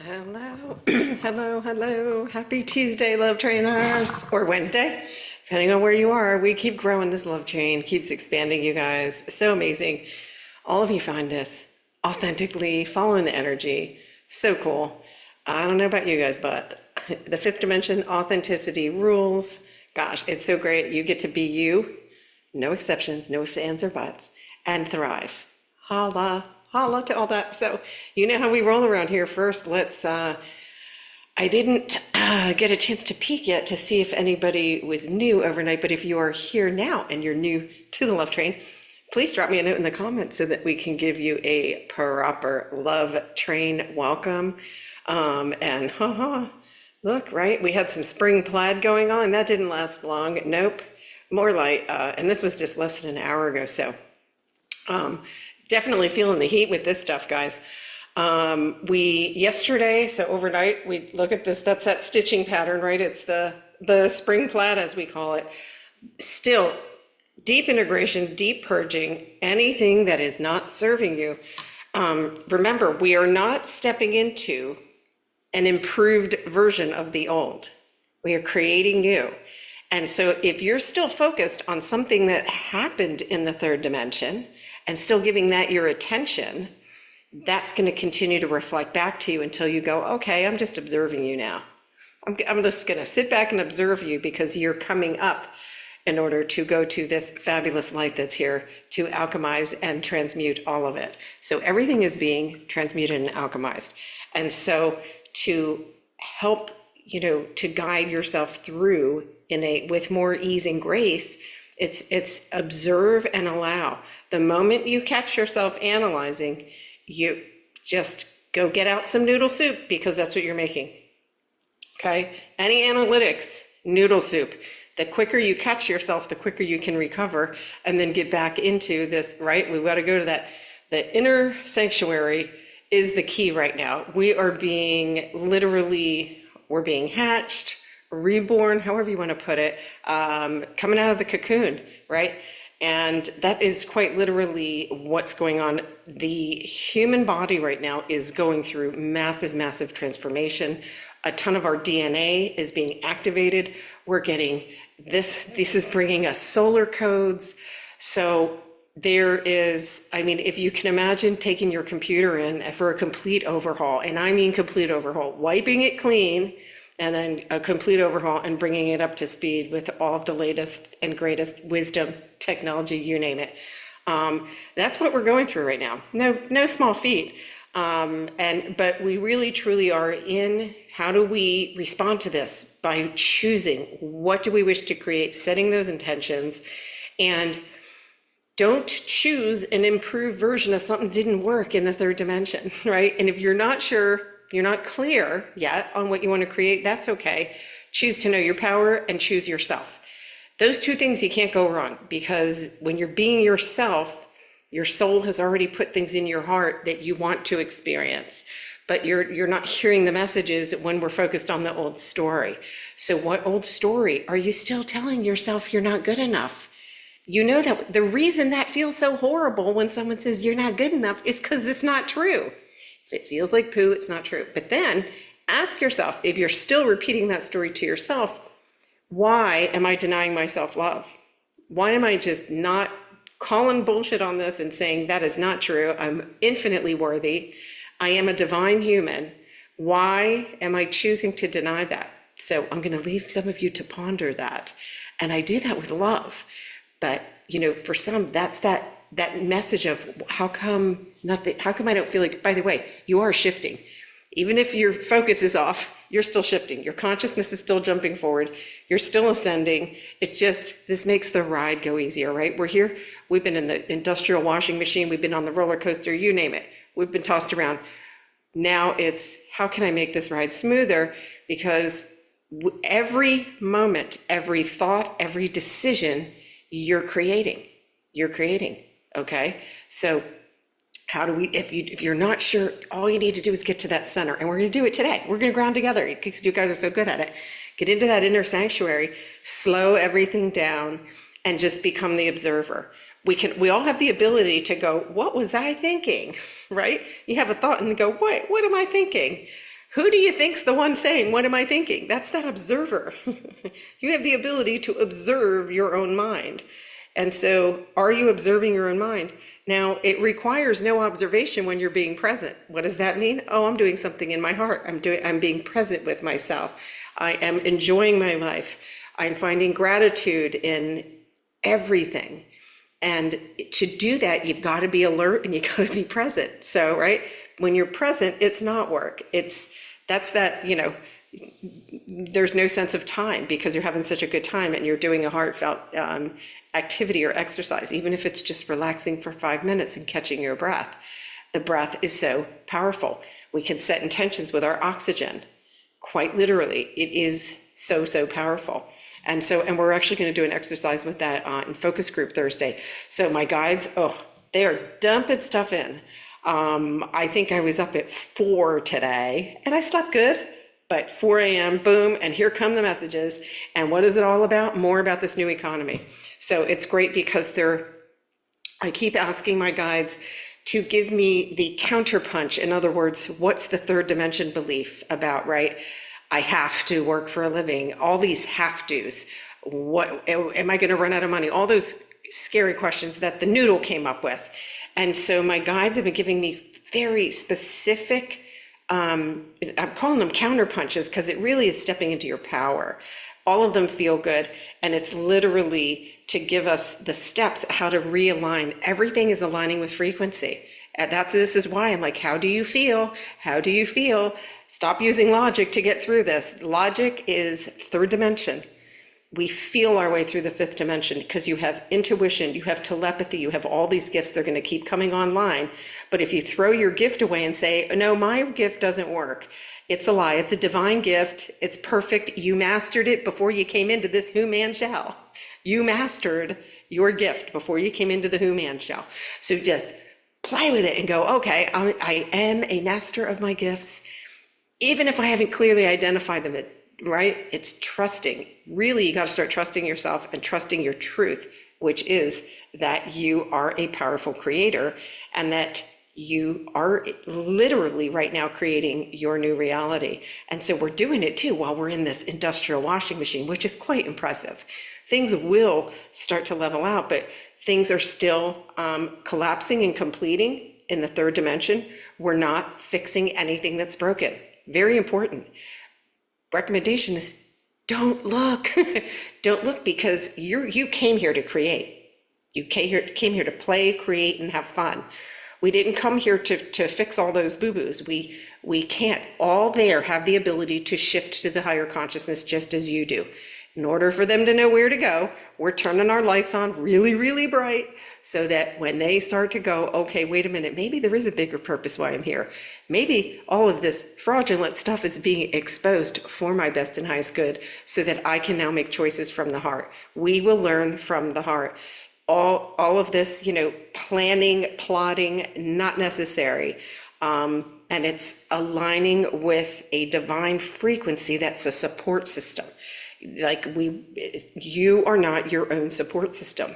Hello, hello, hello. Happy Tuesday, love trainers, or Wednesday, depending on where you are. We keep growing this love train, keeps expanding, you guys. So amazing. All of you find this authentically, following the energy. So cool. I don't know about you guys, but the fifth dimension, authenticity rules. Gosh, it's so great. You get to be you, no exceptions, no ifs, ands, or buts, and thrive. Holla. Holla to all that. So you know how we roll around here. First, let's, I didn't get a chance to peek yet to see if anybody was new overnight, but if you are here now and you're new to the love train, please drop me a note in the comments so that we can give you a proper love train welcome. And haha, look, right? We had some spring plaid going on. That didn't last long. Nope. More light. And this was just less than an hour ago. So, definitely feeling the heat with this stuff, guys. Yesterday, so overnight, we look at this, that's that stitching pattern, right? It's the spring plaid, as we call it. Still, deep integration, deep purging, anything that is not serving you. Remember, we are not stepping into an improved version of the old. We are creating new. And so if you're still focused on something that happened in the third dimension, and still giving that your attention, that's going to continue to reflect back to you until you go, okay, I'm just observing you now. I'm just going to sit back and observe you because you're coming up in order to go to this fabulous light that's here to alchemize and transmute all of it. So everything is being transmuted and alchemized. And so to help, to guide yourself through with more ease and grace, it's observe and allow. The moment you catch yourself analyzing, you just go get out some noodle soup because that's what you're making. Okay? Any analytics, noodle soup. The quicker you catch yourself, the quicker you can recover and then get back into this, right? We've got to go to that. The inner sanctuary is the key right now. We are being we're being hatched, reborn, however you want to put it, coming out of the cocoon, right? And that is quite literally what's going on. The human body right now is going through massive transformation. A ton of our DNA is being activated. We're getting this is bringing us solar codes. So there is, if you can imagine taking your computer in for a complete overhaul, and I mean complete overhaul, wiping it clean, and then a complete overhaul and bringing it up to speed with all of the latest and greatest wisdom, technology, you name it. That's what we're going through right now. No small feat. But we really truly are in, how do we respond to this? By choosing, what do we wish to create, setting those intentions, and don't choose an improved version of something that didn't work in the third dimension, right? And if you're not sure, if you're not clear yet on what you want to create, that's okay. Choose to know your power and choose yourself. Those two things you can't go wrong, because when you're being yourself, your soul has already put things in your heart that you want to experience, but you're not hearing the messages when we're focused on the old story. So what old story are you still telling yourself you're not good enough? You know that the reason that feels so horrible when someone says you're not good enough is because it's not true. If it feels like poo, it's not true. But then ask yourself, if you're still repeating that story to yourself, why am I denying myself love? Why am I just not calling bullshit on this and saying that is not true? I'm infinitely worthy. I am a divine human. Why am I choosing to deny that? So I'm going to leave some of you to ponder that. And I do that with love. But, for some, that's that message of how come I don't feel like, by the way, you are shifting. Even if your focus is off, you're still shifting. Your consciousness is still jumping forward. You're still ascending. This makes the ride go easier, right? We're here. We've been in the industrial washing machine. We've been on the roller coaster, you name it. We've been tossed around. Now it's, how can I make this ride smoother? Because every moment, every thought, every decision, you're creating, okay? So how do we, if you're not sure, all you need to do is get to that center, and we're gonna do it today. We're gonna ground together because you guys are so good at it. Get into that inner sanctuary, slow everything down, and just become the observer. We all have the ability to go, what was I thinking, right? You have a thought and go, what am I thinking? Who do you think's the one saying, what am I thinking? That's that observer. You have the ability to observe your own mind. And so are you observing your own mind? Now, it requires no observation when you're being present. What does that mean? Oh, I'm doing something in my heart. I'm being present with myself. I am enjoying my life. I'm finding gratitude in everything. And to do that, you've got to be alert and you got to be present. So, right, when you're present, it's not work. That's that, there's no sense of time because you're having such a good time and you're doing a heartfelt activity or exercise, even if it's just relaxing for 5 minutes and catching your breath. The breath is so powerful. We can set intentions with our oxygen. Quite literally, it is so, so powerful. And we're actually going to do an exercise with that in focus group Thursday. So my guides, they are dumping stuff in. I think I was up at 4 today and I slept good, but 4 a.m., boom, and here come the messages. And what is it all about? More about this new economy. So it's great because I keep asking my guides to give me the counterpunch. In other words, what's the third dimension belief about, right? I have to work for a living, all these have to's. What am I going to run out of money? All those scary questions that the noodle came up with. And so my guides have been giving me very specific, I'm calling them counterpunches because it really is stepping into your power. All of them feel good. And it's literally to give us the steps how to realign. Everything is aligning with frequency. And this is why I'm like, how do you feel? How do you feel? Stop using logic to get through this. Logic is third dimension. We feel our way through the fifth dimension because you have intuition, you have telepathy, you have all these gifts. They're going to keep coming online. But if you throw your gift away and say, no, my gift doesn't work, it's a lie. It's a divine gift. It's perfect. You mastered it before you came into this human shell. You mastered your gift before you came into the human shell. So just play with it and go, okay, I am a master of my gifts. Even if I haven't clearly identified them, right? It's trusting. Really, you got to start trusting yourself and trusting your truth, which is that you are a powerful creator and that you are literally right now creating your new reality. And so we're doing it too while we're in this industrial washing machine, which is quite impressive. Things will start to level out, but things are still collapsing and completing in the third dimension. We're not fixing anything that's broken. Very important. Recommendation is don't look. Don't look because you came here to create. You came here to play, create, and have fun. We didn't come here to fix all those boo-boos. We can't all there have the ability to shift to the higher consciousness just as you do. In order for them to know where to go, we're turning our lights on really, really bright so that when they start to go, okay, wait a minute, maybe there is a bigger purpose why I'm here. Maybe all of this fraudulent stuff is being exposed for my best and highest good so that I can now make choices from the heart. We will learn from the heart. All of this, planning, plotting, not necessary. And it's aligning with a divine frequency that's a support system. You are not your own support system.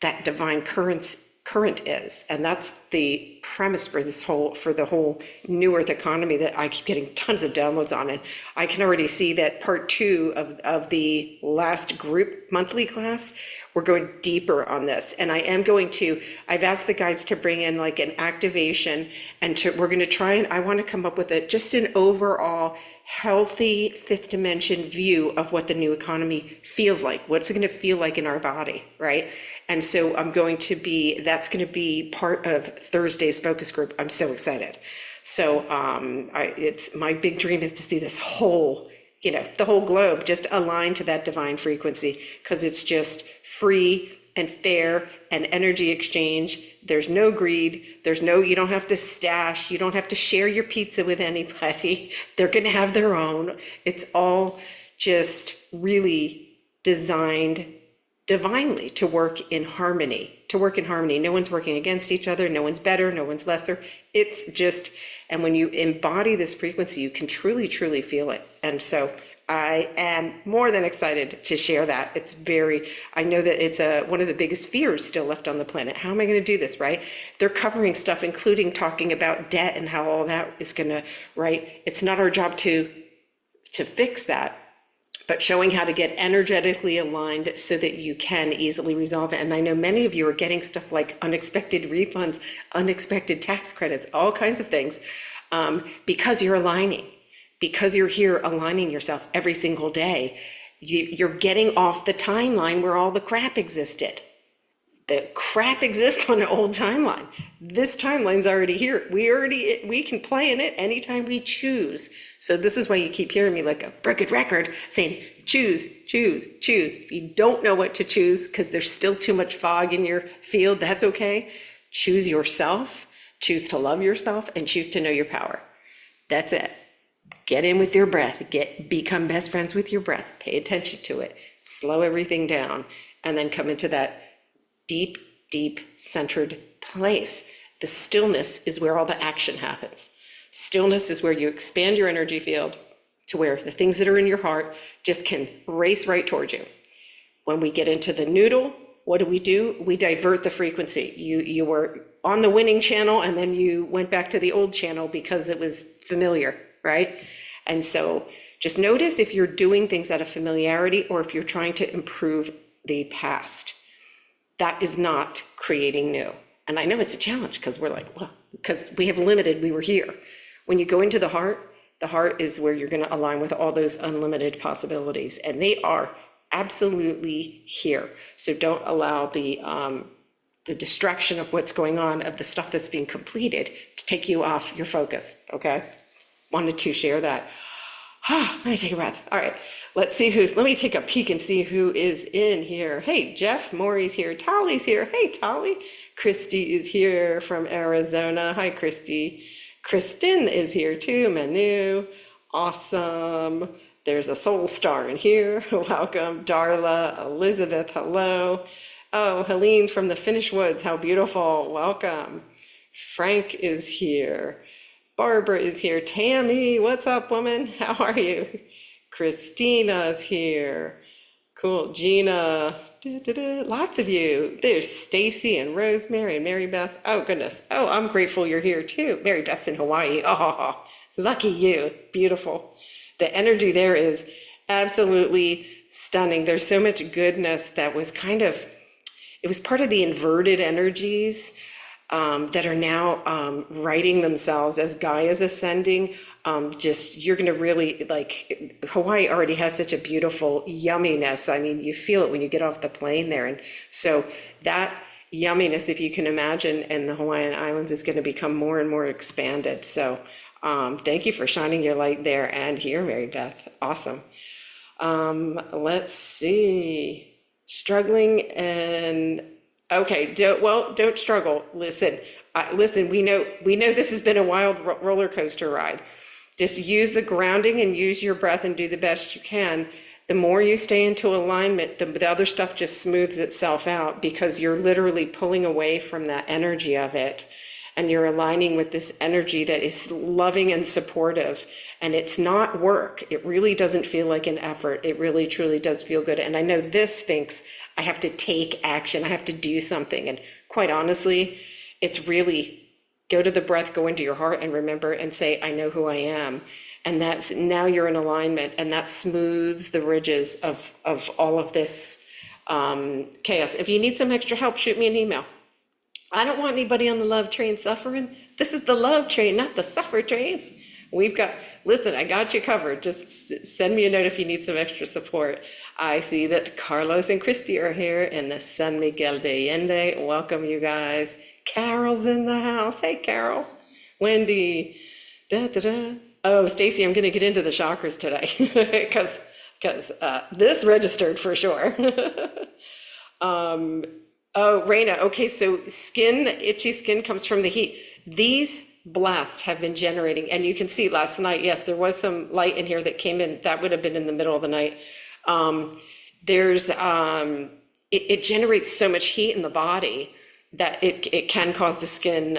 That divine current is, and that's the premise for the whole new earth economy that I keep getting tons of downloads on. And I can already see that part 2 of the last group monthly class, we're going deeper on this. And I've asked the guides to bring in like an activation and we're going to try and I want to come up with just an overall healthy fifth dimension view of what the new economy feels like. What's it going to feel like in our body, right? And so that's going to be part of Thursday's focus group. I'm so excited. So it's my big dream is to see this whole, the whole globe just align to that divine frequency because it's just free and fair and energy exchange. There's no greed. You don't have to stash. You don't have to share your pizza with anybody. They're going to have their own. It's all just really designed divinely to work in harmony. No one's working against each other. No one's better. No one's lesser. It's just, and when you embody this frequency, you can truly, truly feel it. And so I am more than excited to share that. I know that it's one of the biggest fears still left on the planet. How am I going to do this, right? They're covering stuff, including talking about debt and how all that is going to, right? It's not our job to fix that, but showing how to get energetically aligned so that you can easily resolve it. And I know many of you are getting stuff like unexpected refunds, unexpected tax credits, all kinds of things, because you're aligning. Because you're here aligning yourself every single day, you're getting off the timeline where all the crap existed. The crap exists on an old timeline. This timeline's already here. We can play in it anytime we choose. So this is why you keep hearing me like a broken record saying, choose, choose, choose. If you don't know what to choose because there's still too much fog in your field, that's okay. Choose yourself, choose to love yourself, and choose to know your power. That's it. Get in with your breath, become best friends with your breath, pay attention to it, slow everything down, and then come into that deep, deep centered place. The stillness is where all the action happens. Stillness is where you expand your energy field to where the things that are in your heart just can race right towards you. When we get into the noodle, what do? We divert the frequency. You were on the winning channel and then you went back to the old channel because it was familiar, right? And so just notice if you're doing things out of familiarity or if you're trying to improve the past. That is not creating new. And I know it's a challenge because we're like, well, because we have limited, we were here. When you go into the heart is where you're going to align with all those unlimited possibilities. And they are absolutely here. So don't allow the distraction of what's going on, of the stuff that's being completed, to take you off your focus, okay? Wanted to share that. Let me take a breath. All right, let me take a peek and see who is in here. Hey, Jeff, Maury's here, Tolly's here. Hey, Tolly. Christy is here from Arizona. Hi, Christy. Kristen is here too, Manu. Awesome. There's a soul star in here. Welcome, Darla, Elizabeth, hello. Oh, Helene from the Finnish Woods, how beautiful, welcome. Frank is here. Barbara is here. Tammy, what's up, woman? How are you? Christina's here. Cool. Gina. Lots of you. There's Stacy and Rosemary and Mary Beth. Oh, goodness. Oh, I'm grateful you're here, too. Mary Beth's in Hawaii. Oh, lucky you. Beautiful. The energy there is absolutely stunning. There's so much goodness that was it was part of the inverted energies that are now righting themselves as Gaia's ascending. You're going to really, like, Hawaii already has such a beautiful yumminess. I mean, you feel it when you get off the plane there. And so that yumminess, if you can imagine, in the Hawaiian Islands is going to become more and more expanded. So thank you for shining your light there and here, Mary Beth. Awesome. Let's see. Struggling and... Okay, don't struggle. Listen, we know this has been a wild roller coaster ride. Just use the grounding and use your breath and do the best you can. The more you stay into alignment, the other stuff just smooths itself out because you're literally pulling away from that energy of it. And you're aligning with this energy that is loving and supportive. And it's not work. It really doesn't feel like an effort. It really, truly does feel good. And I know this thinks I have to take action. I have to do something. And quite honestly, it's really go to the breath, go into your heart and remember and say, I know who I am. And that's now you're in alignment and that smooths the ridges of all of this chaos. If you need some extra help, shoot me an email. I don't want anybody on the love train suffering. This is the love train, not the suffer train. Listen, I got you covered. Just send me a note if you need some extra support. I see that Carlos and Christy are here in the San Miguel de Allende. Welcome, you guys. Carol's in the house. Hey, Carol. Wendy. Oh, Stacy, I'm going to get into the chakras today because this registered for sure. Oh, Raina. Okay, so itchy skin comes from the heat. These blasts have been generating, and you can see last night, yes, there was some light in here that came in. That would have been in the middle of the night. It generates so much heat in the body that it can cause the skin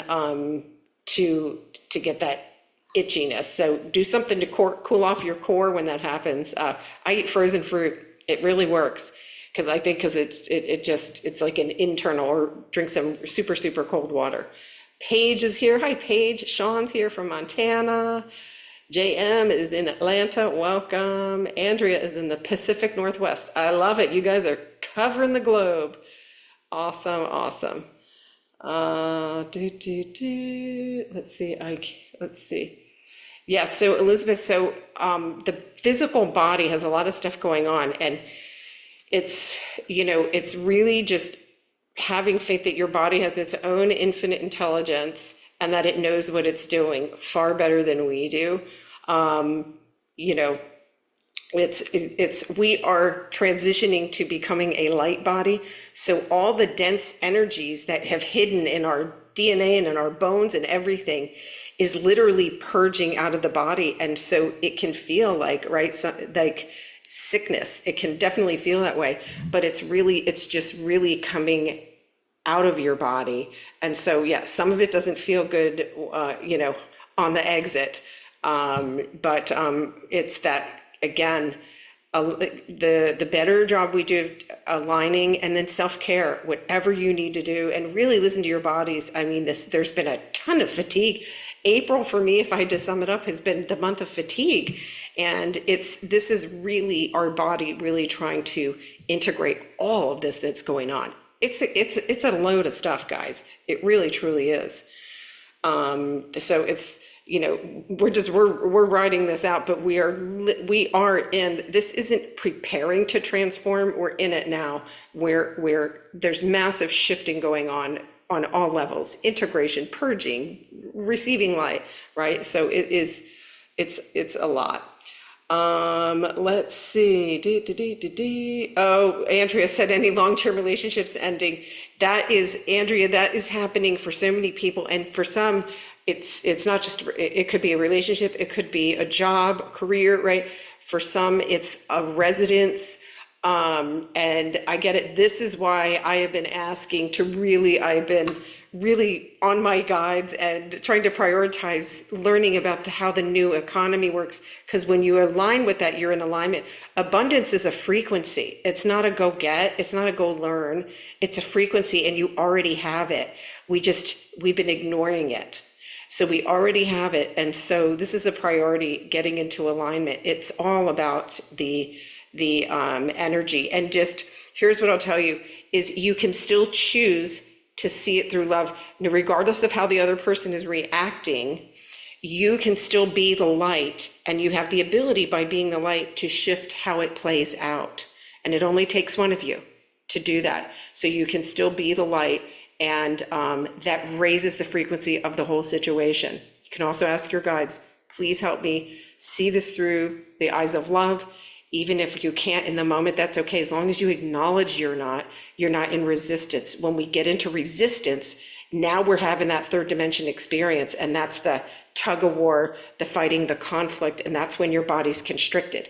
to get that itchiness. So do something to cool off your core when that happens. I eat frozen fruit. It really works because I think because it's like an internal, or drink some super, super cold water. Paige is here. Hi, Paige. Sean's here from Montana. JM is in Atlanta. Welcome. Andrea is in the Pacific Northwest. I love it. You guys are covering the globe. Awesome, awesome. Let's see. Let's see. Yeah, so Elizabeth, so the physical body has a lot of stuff going on, and it's really just having faith that your body has its own infinite intelligence and that it knows what it's doing far better than we do. You know, we are transitioning to becoming a light body. So all the dense energies that have hidden in our DNA and in our bones and everything is literally purging out of the body. And so it can feel like, right, so, like sickness. It can definitely feel that way, but it's just really coming out of your body. And so, yeah, some of it doesn't feel good, on the exit. But it's that, again, the better job we do of aligning, and then self-care, whatever you need to do, and really listen to your bodies. I mean, there's been a ton of fatigue. April, for me, if I had to sum it up, has been the month of fatigue. And this is really our body really trying to integrate all of this that's going on. It's a load of stuff, guys. It really, truly is. So it's, we're writing this out, but we are in, this isn't preparing to transform. We're in it now, where there's massive shifting going on all levels: integration, purging, receiving light, right? So it's a lot. Let's see. Oh, Andrea said any long-term relationships ending. That is, Andrea, that is happening for so many people. And for some, it's not just, it could be a relationship, it could be a job, career, right? For some, it's a residence. And I get it. This is why I have been asking to I've been really on my guides and trying to prioritize learning about how the new economy works. Because when you align with that, you're in alignment. Abundance is a frequency. It's not a go get, it's not a go learn. It's a frequency, and you already have it. We've been ignoring it. So we already have it. And so this is a priority, getting into alignment. It's all about the energy. And just, here's what I'll tell you, is you can still choose to see it through love. Now, regardless of how the other person is reacting, you can still be the light, and you have the ability, by being the light, to shift how it plays out. And it only takes one of you to do that. So you can still be the light, and that raises the frequency of the whole situation. You can also ask your guides, please help me see this through the eyes of love. Even if you can't in the moment, that's okay. As long as you acknowledge you're not in resistance. When we get into resistance, now we're having that third dimension experience, and that's the tug of war, the fighting, the conflict, and that's when your body's constricted.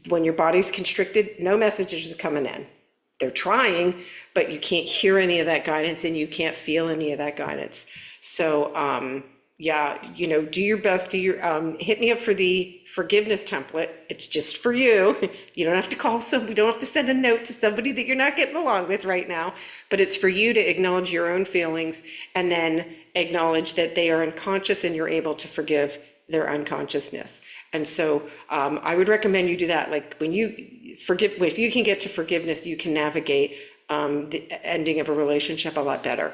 When your body's constricted, no messages are coming in. They're trying, but you can't hear any of that guidance, and you can't feel any of that guidance. So, yeah, do your best. Hit me up for the forgiveness template. It's just for you. You don't have to call somebody. You don't have to send a note to somebody that you're not getting along with right now. But it's for you to acknowledge your own feelings, and then acknowledge that they are unconscious, and you're able to forgive their unconsciousness. And so I would recommend you do that. Like, when you forgive, if you can get to forgiveness, you can navigate the ending of a relationship a lot better.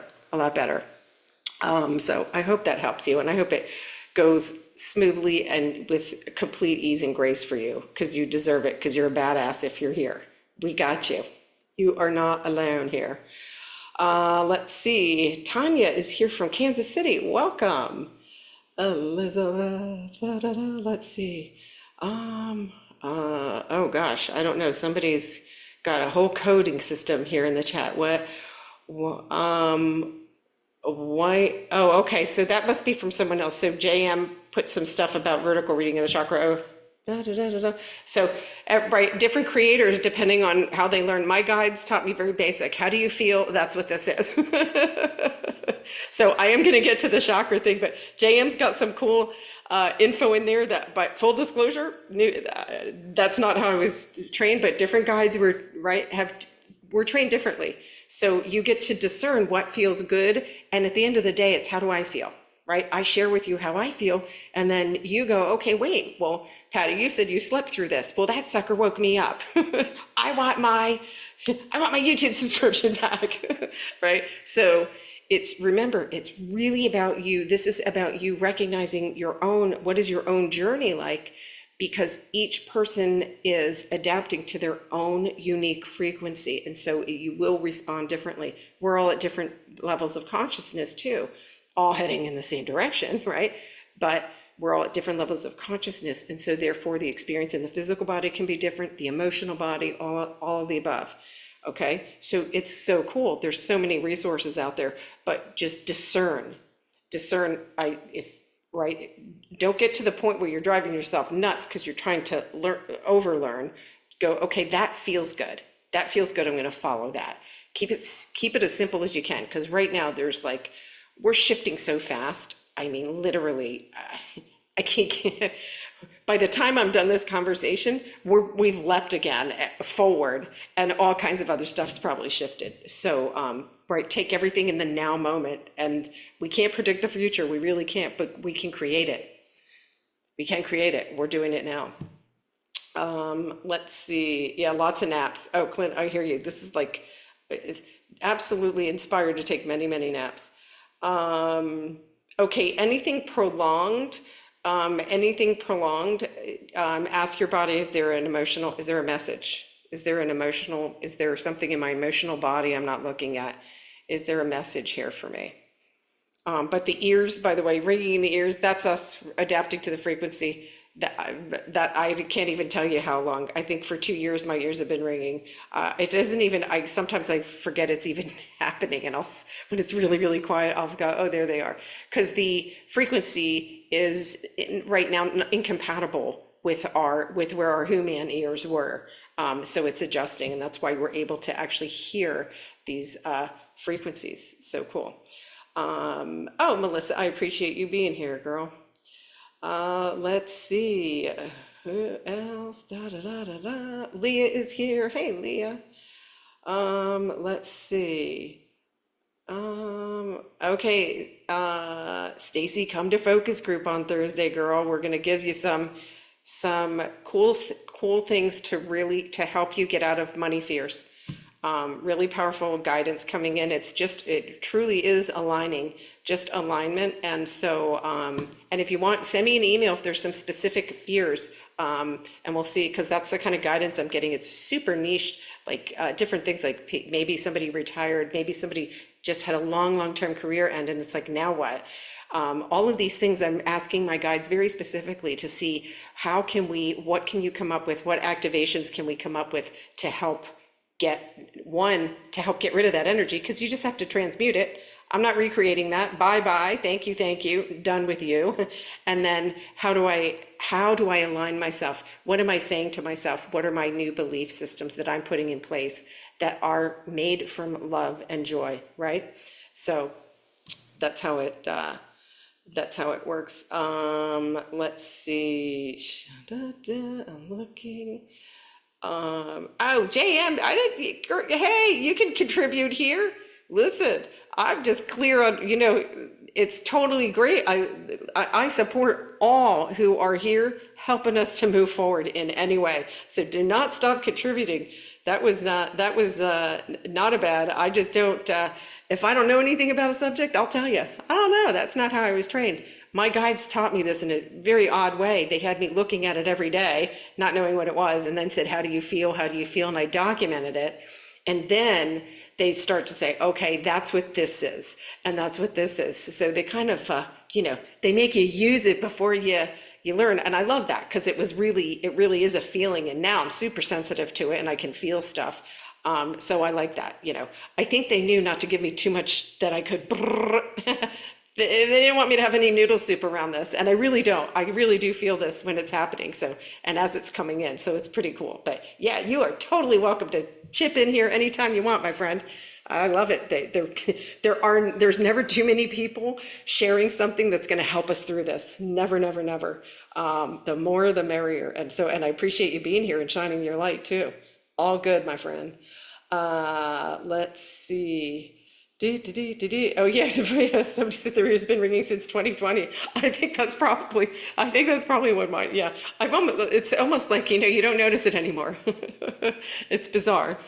So I hope that helps you, and I hope it goes smoothly and with complete ease and grace for you, because you deserve it, because you're a badass if you're here. We got you. You are not alone here. Let's see. Tanya is here from Kansas City. Welcome. Elizabeth. Let's see. Oh gosh, I don't know. Somebody's got a whole coding system here in the chat. Why? Oh, okay. So that must be from someone else. So JM put some stuff about vertical reading of the chakra. Da, da, da, da, da. So, right, different creators, depending on how they learn. My guides taught me very basic. How do you feel? That's what this is. So I am going to get to the chakra thing, but JM's got some cool info in there that, but full disclosure, that's not how I was trained, but different guides were, right, were trained differently. So you get to discern what feels good. And at the end of the day, it's how do I feel? Right? I share with you how I feel. And then you go, okay, wait, well, Patty, you said you slept through this. Well, that sucker woke me up. I want my YouTube subscription back. Right? So remember, it's really about you. This is about you recognizing what is your own journey like, because each person is adapting to their own unique frequency. And so you will respond differently. We're all at different levels of consciousness too, all heading in the same direction, right? But we're all at different levels of consciousness. And so therefore the experience in the physical body can be different, the emotional body, all of the above. Okay, so it's so cool. There's so many resources out there, but just discern. Right? Don't get to the point where you're driving yourself nuts because you're trying to overlearn. Go, okay, that feels good. That feels good. I'm going to follow that. Keep it as simple as you can, because right now we're shifting so fast. I mean, literally, I can't. By the time I'm done this conversation, we've leapt again forward, and all kinds of other stuff's probably shifted. So, right, take everything in the now moment, and we can't predict the future. We really can't, but we can create it. We can create it. We're doing it now. Let's see. Yeah, lots of naps. Oh, Clint, I hear you. This is like absolutely inspired to take many, many naps. Okay, anything prolonged, ask your body, is there a message? Is there something in my emotional body I'm not looking at? Is there a message here for me? But the ears, by the way, ringing in the ears, that's us adapting to the frequency. That I can't even tell you how long. I think for 2 years my ears have been ringing. It doesn't even, sometimes I forget it's even happening, and when it's really, really quiet, I'll go, oh, there they are. Because the frequency is right now incompatible with where our human ears were. So it's adjusting, and that's why we're able to actually hear these frequencies. So cool. Oh, Melissa, I appreciate you being here, girl. Let's see, who else? Da, da, da, da, da. Leah is here. Hey, Leah. Let's see. Okay, Stacy, come to focus group on Thursday, girl. We're gonna give you some cool things to help you get out of money fears. Really powerful guidance coming in. It truly is aligning, just alignment. And so, and if you want, send me an email if there's some specific fears, and we'll see, because that's the kind of guidance I'm getting. It's super niche, like different things, like maybe somebody retired, maybe somebody just had a long-term career end, and it's like, now what? All of these things I'm asking my guides very specifically to see what can you come up with? What activations can we come up with to help get rid of that energy, because you just have to transmute it. I'm not recreating that. Bye. Thank you. Done with you. And then how do I align myself? What am I saying to myself? What are my new belief systems that I'm putting in place that are made from love and joy, right? So that's how it works. Let's see. I'm looking. Oh, JM, hey, you can contribute here. Listen, I'm just clear on, it's totally great. I support all who are here helping us to move forward in any way. So do not stop contributing. That was not a bad. I just don't, if I don't know anything about a subject, I'll tell you. I don't know. That's not how I was trained. My guides taught me this in a very odd way. They had me looking at it every day, not knowing what it was, and then said, how do you feel? How do you feel? And I documented it. And then they start to say, okay, that's what this is. And that's what this is. So they kind of, they make you use it before you learn. And I love that, because it really is a feeling. And now I'm super sensitive to it, and I can feel stuff. So I like that, I think they knew not to give me too much that I could They didn't want me to have any noodle soup around this, and I really don't. I really do feel this when it's happening. So, and as it's coming in, so it's pretty cool. But yeah, you are totally welcome to chip in here anytime you want, my friend. I love it. There's never too many people sharing something that's going to help us through this. Never, never, never. The more, the merrier. And I appreciate you being here and shining your light too. All good, my friend. Let's see. Oh yeah, somebody said the ear's been ringing since 2020. I think that's probably what mine. Yeah, it's almost like you don't notice it anymore. It's bizarre.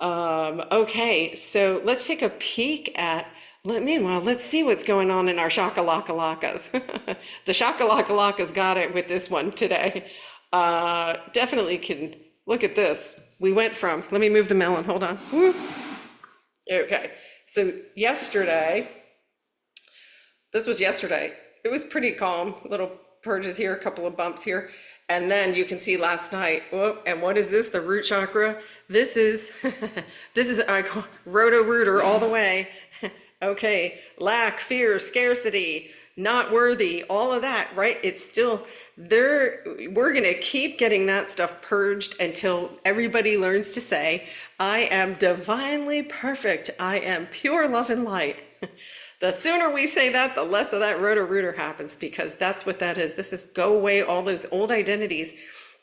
Okay, so let's take a peek at. Meanwhile, let's see what's going on in our shakalaka-lakas. The shakalaka-lakas got it with this one today. Definitely can look at this. We went from. Let me move the melon. Hold on. Woo. Okay. So yesterday, this was yesterday, it was pretty calm, little purges here, a couple of bumps here. And then you can see last night, whoop, and what is this? The root chakra. This is, I call roto-rooter all the way. Okay, lack, fear, scarcity, not worthy, all of that, right? It's still there. We're going to keep getting that stuff purged until everybody learns to say, I am divinely perfect. I am pure love and light. The sooner we say that, the less of that roto-rooter happens, because that's what that is. This is go away all those old identities.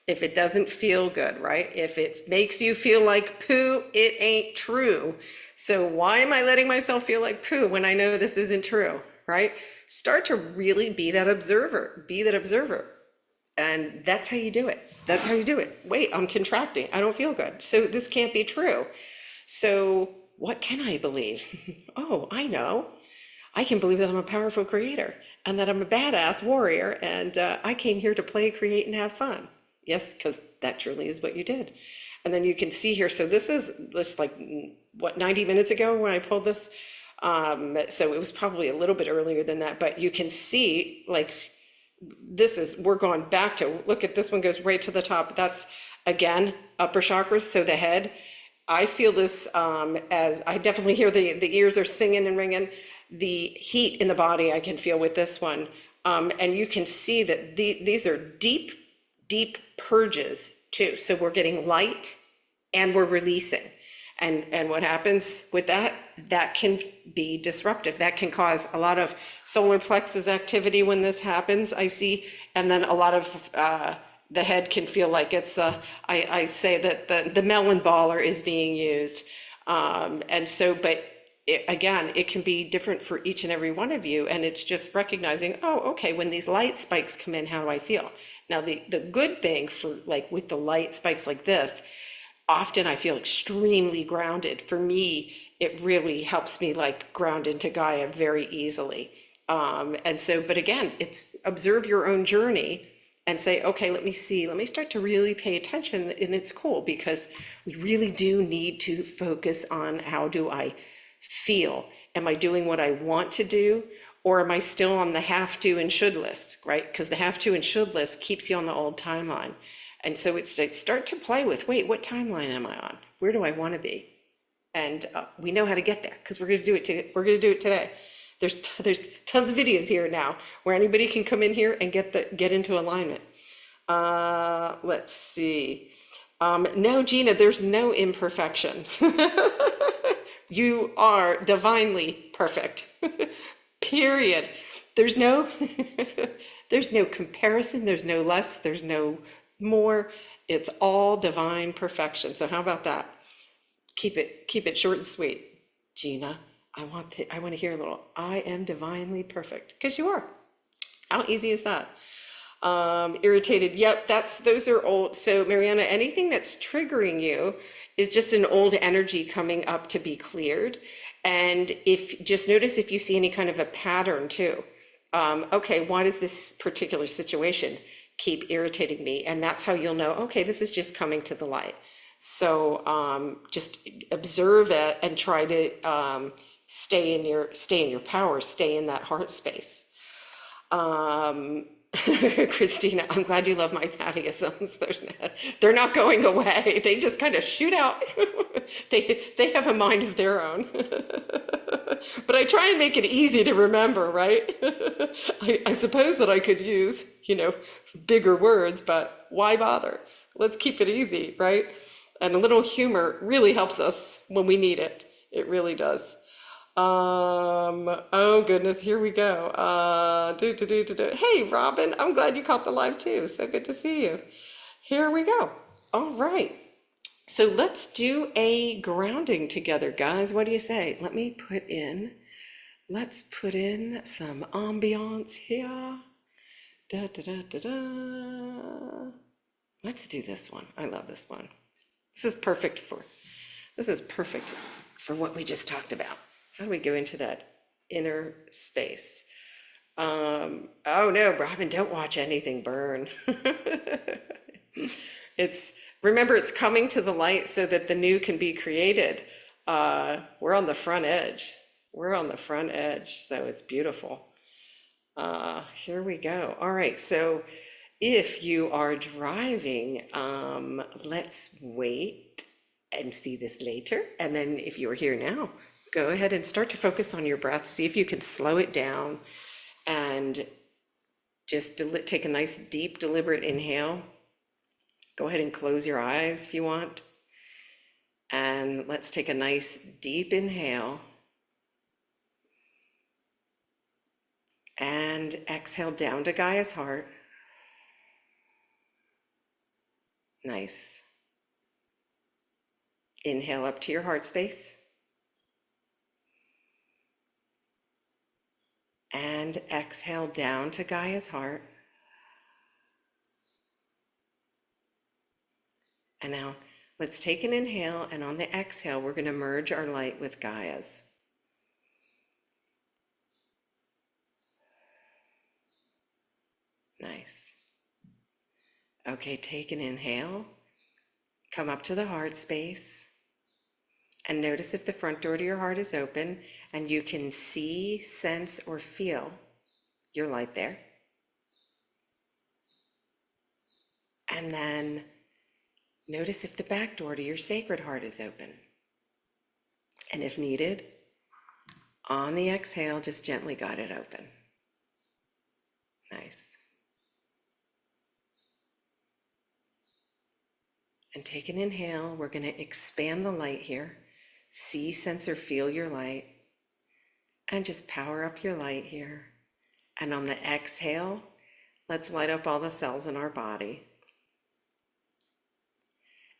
If it doesn't feel good, right? If it makes you feel like poo, it ain't true. So why am I letting myself feel like poo when I know this isn't true, right? Start to really be that observer. Be that observer. And that's how you do it. That's how you do it. Wait, I'm contracting. I don't feel good. So this can't be true. So what can I believe? Oh, I know. I can believe that I'm a powerful creator and that I'm a badass warrior, and I came here to play, create, and have fun. Yes, because that truly is what you did. And then you can see here, so this is just like, what, 90 minutes ago when I pulled this? So it was probably a little bit earlier than that, but you can see, like, we're going back to, look at this one goes right to the top. That's, again, upper chakras, so the head. I feel this as, I definitely hear the ears are singing and ringing. The heat in the body I can feel with this one. And you can see that these are deep, deep purges too. So we're getting light and we're releasing. And what happens with that? That can be disruptive. That can cause a lot of solar plexus activity when this happens, I see. And then a lot of the head can feel like it's, I say that the melon baller is being used. And so, but again, it can be different for each and every one of you. And it's just recognizing, oh, okay, when these light spikes come in, how do I feel? Now, the good thing for like with the light spikes like this, often I feel extremely grounded. For me, it really helps me like ground into Gaia very easily. And so, but again, it's observe your own journey and say, okay, let me start to really pay attention. And it's cool because we really do need to focus on how do I feel? Am I doing what I want to do? Or am I still on the have to and should list, right? Because the have to and should list keeps you on the old timeline. And so it's like start to play with, wait, what timeline am I on? Where do I want to be? And we know how to get there because we're going to do it. We're going to do it today. There's tons of videos here now where anybody can come in here and get into alignment. Let's see. No, Gina, there's no imperfection. You are divinely perfect. Period. There's no comparison. There's no less. There's no more. It's all divine perfection. So how about that? Keep it short and sweet. Gina, I want to hear a little, I am divinely perfect, because you are. How easy is that? Irritated. Yep, those are old. So Mariana, anything that's triggering you is just an old energy coming up to be cleared. And just notice if you see any kind of a pattern too. Okay, why does this particular situation keep irritating me? And that's how you'll know, okay, this is just coming to the light. So just observe it and try to stay in your power, stay in that heart space. Christina, I'm glad you love my pattyisms. They're not going away. They just kind of shoot out. They have a mind of their own. But I try and make it easy to remember, right? I suppose that I could use, bigger words, but why bother? Let's keep it easy, right? And a little humor really helps us when we need it. It really does. Oh goodness, here we go. Hey, Robin, I'm glad you caught the live too. So good to see you. Here we go. All right. So let's do a grounding together, guys. What do you say? Let's put in some ambiance here. Da, da, da, da, da. Let's do this one. I love this one. This is perfect for what we just talked about. How do we go into that inner space? Oh no, Robin, don't watch anything burn. Remember, it's coming to the light so that the new can be created. We're on the front edge. So it's beautiful. Here we go. All right, so if you are driving, let's wait and see this later. And then if you're here now, go ahead and start to focus on your breath. See if you can slow it down and just take a nice, deep, deliberate inhale. Go ahead and close your eyes if you want. And let's take a nice, deep inhale. And exhale down to Gaia's heart. Nice. Inhale up to your heart space. And exhale down to Gaia's heart. And now let's take an inhale, and on the exhale, we're going to merge our light with Gaia's. Nice. Okay, take an inhale. Come up to the heart space. And notice if the front door to your heart is open and you can see, sense, or feel your light there. And then notice if the back door to your sacred heart is open. And if needed, on the exhale, just gently guide it open. Nice. And take an inhale. We're going to expand the light here. See, sense, or feel your light. And just power up your light here. And on the exhale, let's light up all the cells in our body.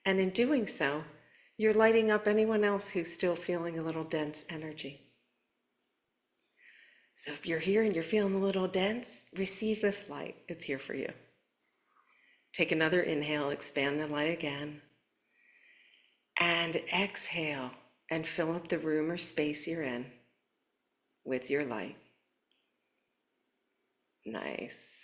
And in doing so, you're lighting up anyone else who's still feeling a little dense energy. So if you're here and you're feeling a little dense, receive this light. It's here for you. Take another inhale, expand the light again. And exhale and fill up the room or space you're in with your light. Nice.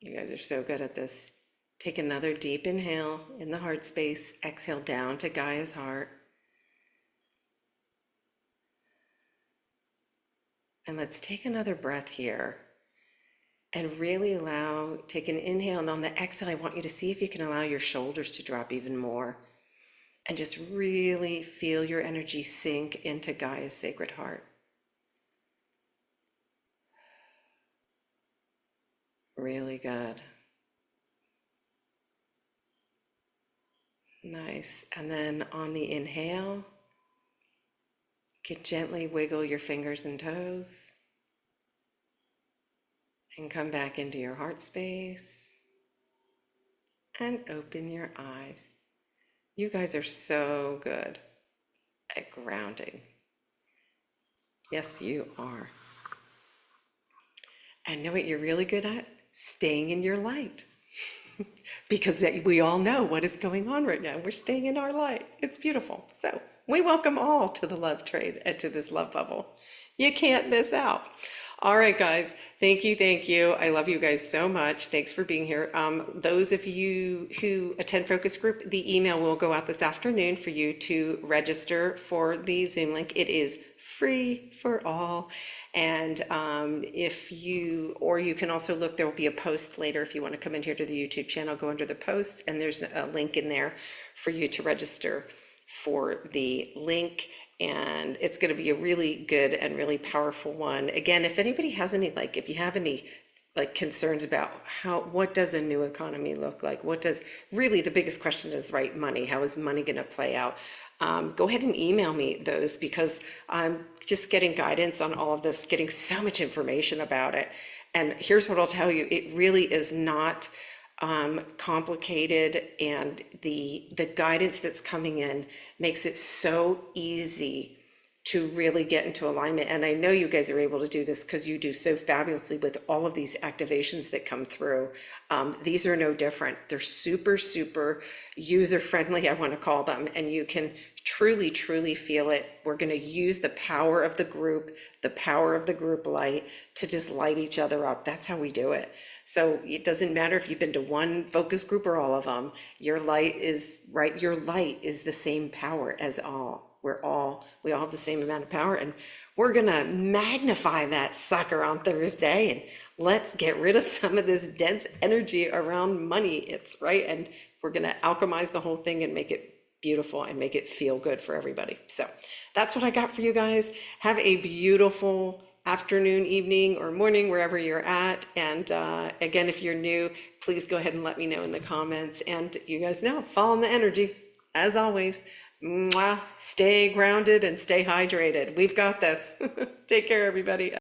You guys are so good at this. Take another deep inhale in the heart space. Exhale down to Gaia's heart. And let's take another breath here. And really take an inhale, and on the exhale, I want you to see if you can allow your shoulders to drop even more. And just really feel your energy sink into Gaia's sacred heart. Really good. Nice. And then on the inhale, you can gently wiggle your fingers and toes. And come back into your heart space and open your eyes. You guys are so good at grounding. Yes, you are. And know what you're really good at? Staying in your light. Because we all know what is going on right now. We're staying in our light. It's beautiful. So we welcome all to the love trade and to this love bubble. You can't miss out. All right, guys. Thank you. I love you guys so much. Thanks for being here. Those of you who attend focus group, the email will go out this afternoon for you to register for the Zoom link. It is free for all. And or you can also look, there will be a post later if you want to come in here to the YouTube channel, go under the posts, and there's a link in there for you to register for the link. And it's going to be a really good and really powerful one. Again, if anybody has any, like, if you have any like concerns about what does a new economy look like? What does, really the biggest question is, right, money. How is money going to play out? Go ahead and email me those, because I'm just getting guidance on all of this, getting so much information about it. And here's what I'll tell you, it really is not complicated, and the guidance that's coming in makes it so easy to really get into alignment. And I know you guys are able to do this because you do so fabulously with all of these activations that come through. These are no different. They're super, super user friendly, I want to call them, and you can truly, truly feel it. We're going to use the power of the group light to just light each other up. That's how we do it. So it doesn't matter if you've been to one focus group or all of them. Your light is right. Your light is the same power as all. We all have the same amount of power, and we're going to magnify that sucker on Thursday, and let's get rid of some of this dense energy around money. It's right. And we're going to alchemize the whole thing and make it beautiful and make it feel good for everybody. So that's what I got for you guys. Have a beautiful afternoon, evening, or morning, wherever you're at. And again, if you're new, please go ahead and let me know in the comments. And you guys know, follow the energy. As always, mwah, stay grounded and stay hydrated. We've got this. Take care, everybody.